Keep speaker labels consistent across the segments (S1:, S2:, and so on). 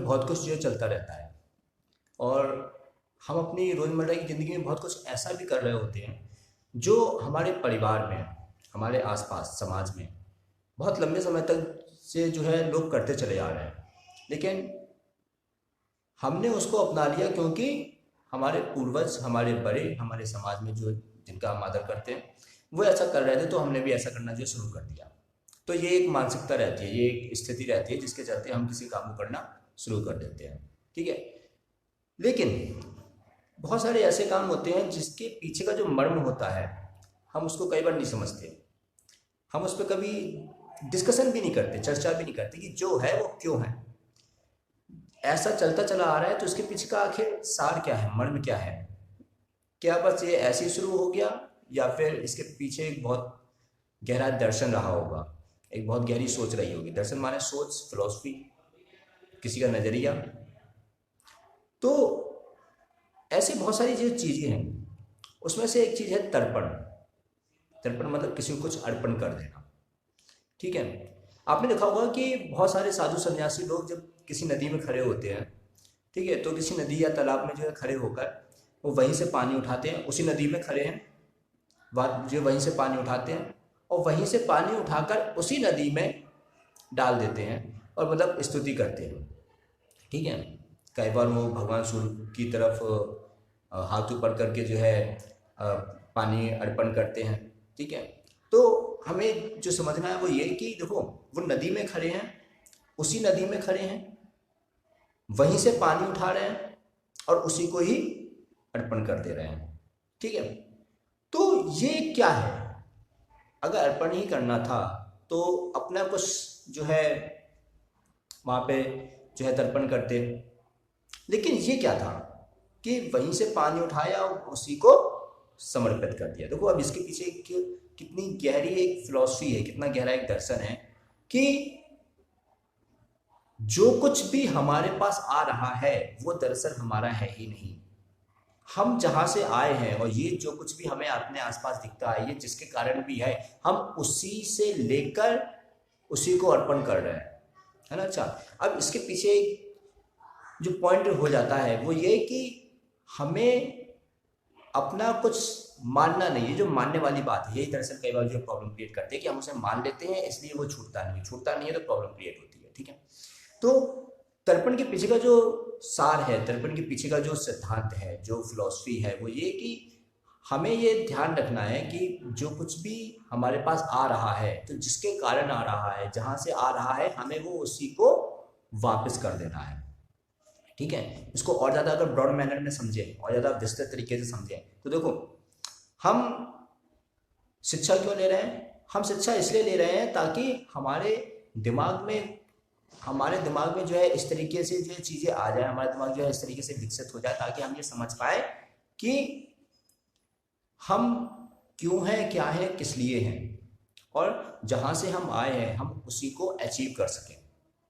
S1: बहुत कुछ जो है चलता रहता है, और हम अपनी रोज़मर्रा की ज़िंदगी में बहुत कुछ ऐसा भी कर रहे होते हैं जो हमारे परिवार में, हमारे आसपास समाज में बहुत लंबे समय तक से जो है लोग करते चले आ रहे हैं, लेकिन हमने उसको अपना लिया क्योंकि हमारे पूर्वज, हमारे बड़े, हमारे समाज में जो जिनका हम आदर करते हैं वो ऐसा कर रहे थे, तो हमने भी ऐसा करना जो शुरू कर दिया। तो ये एक मानसिकता रहती है, ये एक स्थिति रहती है जिसके चलते हम किसी काम को करना शुरू कर देते हैं। ठीक है, लेकिन बहुत सारे ऐसे काम होते हैं जिसके पीछे का जो मर्म होता है हम उसको कई बार नहीं समझते, हम उस पर कभी डिस्कशन भी नहीं करते, चर्चा भी नहीं करते कि जो है वो क्यों है, ऐसा चलता चला आ रहा है, तो इसके पीछे का आखिर सार क्या है, मर्म क्या है। क्या बस ये ऐसे ही शुरू हो गया, या फिर इसके पीछे एक बहुत गहरा दर्शन रहा होगा, एक बहुत गहरी सोच रही होगी। दर्शन माने सोच, फिलॉसफी, किसी का नज़रिया। तो ऐसी बहुत सारी जो चीज़ें हैं उसमें से एक चीज़ है तर्पण। तर्पण मतलब किसी को कुछ अर्पण कर देना। ठीक है, आपने देखा होगा कि बहुत सारे साधु सन्यासी लोग जब किसी नदी में खड़े होते हैं, ठीक है, तो किसी नदी या तालाब में जो है खड़े होकर वो वहीं से पानी उठाते हैं, उसी नदी में खड़े हैं, जो वहीं से पानी उठाते हैं और वहीं से पानी उठाकर उसी नदी में डाल देते हैं और मतलब स्तुति करते हैं। ठीक है, कई बार वो भगवान सूर्य की तरफ हाथ ऊपर करके जो है पानी अर्पण करते हैं। ठीक है, तो हमें जो समझना है वो ये कि देखो, वो नदी में खड़े हैं, उसी नदी में खड़े हैं, वहीं से पानी उठा रहे हैं और उसी को ही अर्पण कर दे रहे हैं। ठीक है, तो ये क्या है, अगर अर्पण ही करना था तो अपना कुछ जो है वहाँ पे जो है तर्पण करते, लेकिन ये क्या था कि वहीं से पानी उठाया और उसी को समर्पित कर दिया। देखो, अब इसके पीछे कितनी गहरी एक फिलॉसफी है, कितना गहरा एक दर्शन है कि जो कुछ भी हमारे पास आ रहा है वो दरअसल हमारा है ही नहीं। हम जहाँ से आए हैं और ये जो कुछ भी हमें अपने आसपास दिखता है, ये जिसके कारण भी है, हम उसी से लेकर उसी को अर्पण कर रहे हैं, है ना। अच्छा, अब इसके पीछे जो पॉइंट हो जाता है वो ये कि हमें अपना कुछ मानना नहीं है। जो मानने वाली बात है, यही दरअसल कई बार जो प्रॉब्लम क्रिएट करते हैं कि हम उसे मान लेते हैं इसलिए वो छूटता नहीं है, तो प्रॉब्लम क्रिएट होती है। ठीक है, तो तर्पण के पीछे का जो सार है, तर्पण के पीछे का जो सिद्धांत है, जो फिलॉसफी है, वो ये कि हमें ये ध्यान रखना है कि जो कुछ भी हमारे पास आ रहा है, तो जिसके कारण आ रहा है, जहाँ से आ रहा है, हमें वो उसी को वापस कर देना है। ठीक है, इसको और ज़्यादा अगर ब्रॉड मैनर में समझें और ज़्यादा विस्तृत तरीके से समझें तो देखो, हम शिक्षा क्यों ले रहे हैं? हम शिक्षा इसलिए ले रहे हैं ताकि हमारे दिमाग में जो है इस तरीके से जो चीज़ें आ जाए, हमारा दिमाग जो है इस तरीके से विकसित हो जाए ताकि हम ये समझ पाए कि हम क्यों हैं, क्या है, किस लिए हैं, और जहाँ से हम आए हैं हम उसी को अचीव कर सकें।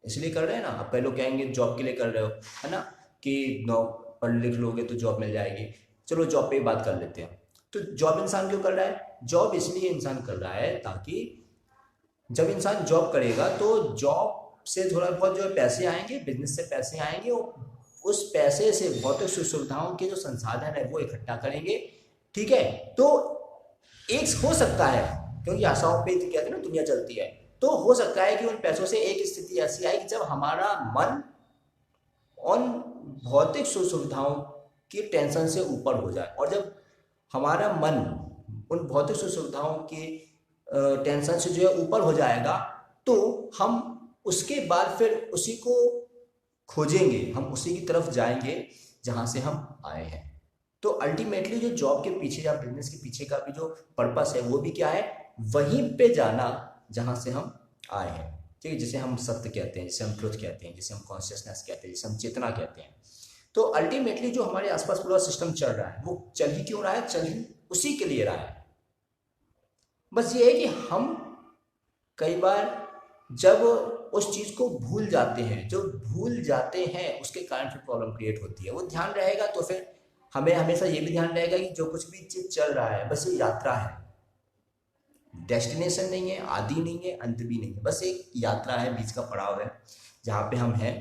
S1: इसलिए कर रहे हैं ना। अब कई लोग कहेंगे जॉब के लिए कर रहे हो, है ना, कि पढ़ लिख लोगे तो जॉब मिल जाएगी। चलो जॉब पे ही बात कर लेते हैं। तो जॉब इंसान क्यों कर रहा है? जॉब इसलिए इंसान कर रहा है ताकि जब इंसान जॉब करेगा तो जॉब से थोड़ा बहुत जो है पैसे आएंगे, बिजनेस से पैसे आएंगे, और उस पैसे से भौतिक सुख सुविधाओं के जो संसाधन है वो इकट्ठा करेंगे। ठीक है, तो एक हो सकता है, क्योंकि आशाओं पे कहते हैं ना दुनिया चलती है, तो हो सकता है कि उन पैसों से एक स्थिति ऐसी आए कि जब हमारा मन उन भौतिक सुख सुविधाओं की टेंशन से ऊपर हो जाए, और जब हमारा मन उन भौतिक सुख सुविधाओं की टेंशन से जो है ऊपर हो जाएगा, तो हम उसके बाद फिर उसी को खोजेंगे, हम उसी की तरफ जाएंगे जहां से हम आए हैं। तो अल्टीमेटली जो जॉब के पीछे या बिजनेस के पीछे का भी जो पर्पस है वो भी क्या है? वहीं पे जाना जहां से हम आए हैं। ठीक है, जिसे हम सत्य कहते हैं, जिसे हम ट्रुथ कहते हैं, जिसे हम कॉन्शियसनेस कहते हैं, जिसे हम चेतना कहते हैं। तो अल्टीमेटली जो हमारे आसपास पूरा सिस्टम चल रहा है वो चल ही क्यों रहा है? चल ही उसी के लिए रहा है। बस ये है कि हम कई बार जब उस चीज को भूल जाते हैं, जो भूल जाते हैं उसके कारण फिर प्रॉब्लम क्रिएट होती है। वो ध्यान रहेगा तो फिर हमें हमेशा ये भी ध्यान रहेगा कि जो कुछ भी चीज चल रहा है बस ये यात्रा है, डेस्टिनेशन नहीं है, आदि नहीं है, अंत भी नहीं है, बस एक यात्रा है, बीच का पड़ाव है जहाँ पे हम हैं।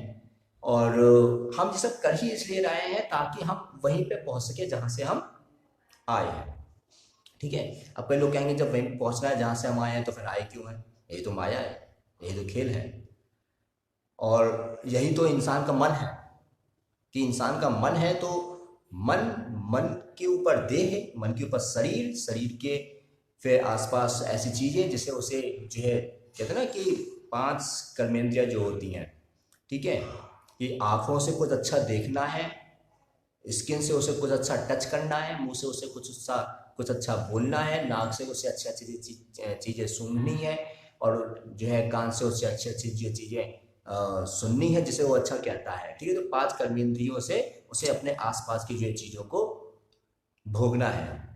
S1: और हम ये सब कर ही इसलिए रहे हैं ताकि हम वहीं पे पहुंच सके जहां से हम आए हैं। ठीक है, अब कई लोग कहेंगे जब वहीं पहुंचना है जहां से हम आए हैं तो फिर आए क्यों हैं? यही तो माया है, यही तो खेल है, और यही तो इंसान का मन है कि इंसान का मन है तो मन, मन के ऊपर देह है, मन के ऊपर शरीर, शरीर के फिर आसपास ऐसी चीजें जिसे उसे जो है कहते हैं ना कि 5 कर्मेंद्रियां जो होती हैं, ठीक है, कि आंखों से कुछ अच्छा देखना है, स्किन से उसे कुछ अच्छा टच करना है, मुंह से उसे कुछ अच्छा बोलना है, नाक से उसे अच्छी अच्छी चीज़ें सूंघनी है, और जो है कान से उसे अच्छी अच्छी जो चीज़ें सुननी है जिसे वो अच्छा कहता है। ठीक है, तो 5 कर्मेंद्रियों से उसे अपने आसपास की जो चीज़ों को भोगना है।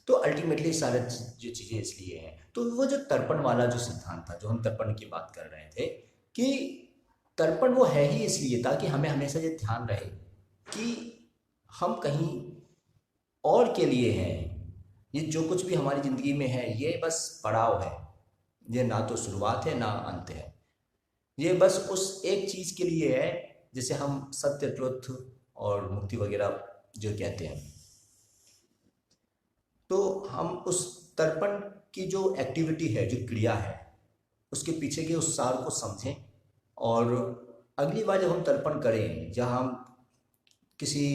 S1: तो अल्टीमेटली सारे जो चीज़ें इसलिए हैं। तो वो जो तर्पण वाला जो सिद्धांत था, जो हम तर्पण की बात कर रहे थे, कि तर्पण वो है ही इसलिए ताकि हमें हमेशा ये ध्यान रहे कि हम कहीं और के लिए हैं। ये जो कुछ भी हमारी ज़िंदगी में है ये बस पड़ाव है, ये ना तो शुरुआत है ना अंत है। ये बस उस एक चीज़ के लिए है जिसे हम सत्य, ट्रुथ और मुक्ति वगैरह जो कहते हैं। तो हम उस तर्पण की जो एक्टिविटी है, जो क्रिया है, उसके पीछे के उस सार को समझें, और अगली बार जब हम तर्पण करें, जहाँ हम किसी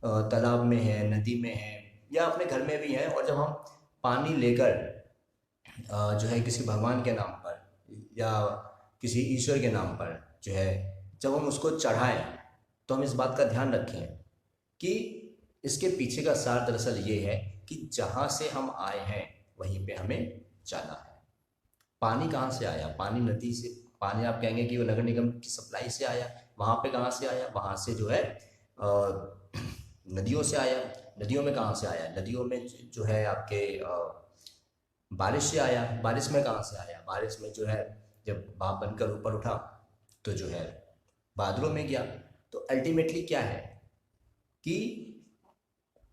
S1: तालाब में है, नदी में है, या अपने घर में भी हैं, और जब हम पानी लेकर जो है किसी भगवान के नाम पर या किसी ईश्वर के नाम पर जो है जब हम उसको चढ़ाएं, तो हम इस बात का ध्यान रखें कि इसके पीछे का सार दरअसल ये है कि जहाँ से हम आए हैं वहीं पे हमें जाना है। पानी कहाँ से आया? पानी नदी से। पानी आप कहेंगे कि वो नगर निगम की सप्लाई से आया, वहाँ पे कहाँ से आया? वहाँ से जो है नदियों से आया। नदियों में कहाँ से आया? नदियों में जो है आपके बारिश से आया। बारिश में कहाँ से आया? बारिश में जो है जब भाप बनकर ऊपर उठा तो जो है बादलों में गया। तो अल्टीमेटली क्या है कि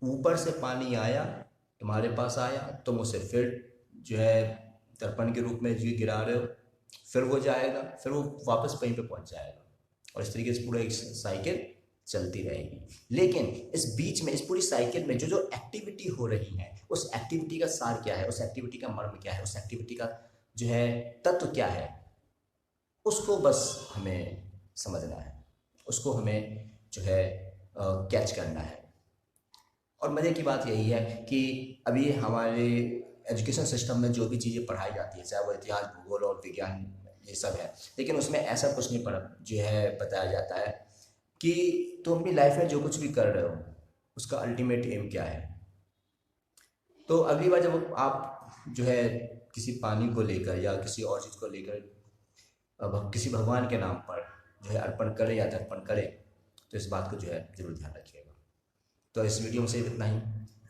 S1: ऊपर से पानी आया, तुम्हारे पास आया, तुम उसे फिर जो है दर्पण के रूप में जो गिरा रहे हो, फिर वो जाएगा, फिर वो वापस वहीं पे पहुंच जाएगा, और इस तरीके से पूरा एक साइकिल चलती रहेगी। लेकिन इस बीच में, इस पूरी साइकिल में जो जो एक्टिविटी हो रही है, उस एक्टिविटी का सार क्या है, उस एक्टिविटी का मर्म क्या है, उस एक्टिविटी का जो है तत्व क्या है, उसको बस हमें समझना है, उसको हमें जो है कैच करना है। और मज़े की बात यही है कि अभी हमारे एजुकेशन सिस्टम में जो भी चीज़ें पढ़ाई जाती है, चाहे वो इतिहास, भूगोल और विज्ञान, ये सब है, लेकिन उसमें ऐसा कुछ नहीं पढ़ा जो है बताया जाता है कि तुम अपनी लाइफ में जो कुछ भी कर रहे हो उसका अल्टीमेट एम क्या है। तो अगली बार जब आप जो है किसी पानी को लेकर या किसी और चीज़ को लेकर अब किसी भगवान के नाम पर जो है अर्पण करें या तर्पण करें, तो इस बात को जो है ज़रूर ध्यान रखिएगा। तो इस वीडियो में सिर्फ इतना ही,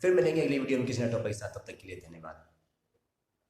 S1: फिर मिलेंगे अगली वीडियो में किसी नए टॉपिक के साथ। तब तक के लिए धन्यवाद।